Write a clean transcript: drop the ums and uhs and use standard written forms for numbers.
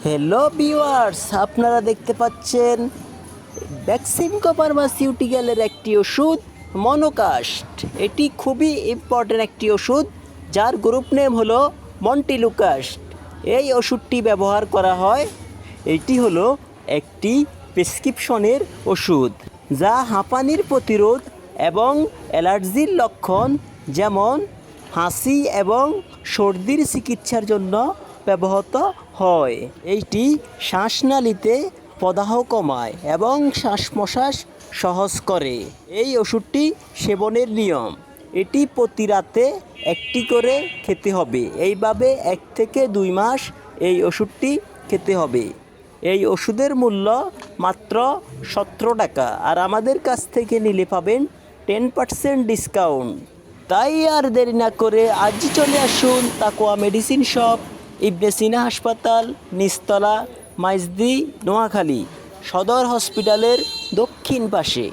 Hello viewers, আপনারা দেখতে পাচ্ছেন ব্যাক্সিমকো ফার্মাসিউটিক্যালের একটি ওষুধ মনোকাস্ট। এটি খুবই ইম্পর্ট্যান্ট একটি ওষুধ, যার গ্রুপ নেম হলো মন্টিলুকাস্ট। এই ওষুধটি ব্যবহার করা হয়। এটি হলো একটি প্রেসক্রিপশনের ওষুধ, যা হাঁপানির প্রতিরোধ এবং অ্যালার্জির লক্ষণ যেমন হাঁচি এবং সর্দির চিকিৎসার জন্য ব্যবহৃত হয়। এইটি শ্বাসনালীতে প্রদাহ কমায় এবং শ্বাস প্রশ্বাস সহজ করে। এই ওষুধটি সেবনের নিয়ম: এটি প্রতি রাতে একটি করে খেতে হবে। এইভাবে 1 থেকে 2 মাস এই ওষুধটি খেতে হবে। এই ওষুধের মূল্য মাত্র 17 টাকা, আর আমাদের কাছ থেকে নিলে পাবেন 10% ডিসকাউন্ট। তাই আর দেরি না করে আজই চলে আসুন তাকোয়া মেডিসিন শপ, ইবনে সিনা হাসপাতাল, নিচতলা, মাইজদি, নোয়াখালী সদর হসপিটালের দক্ষিণ পাশে।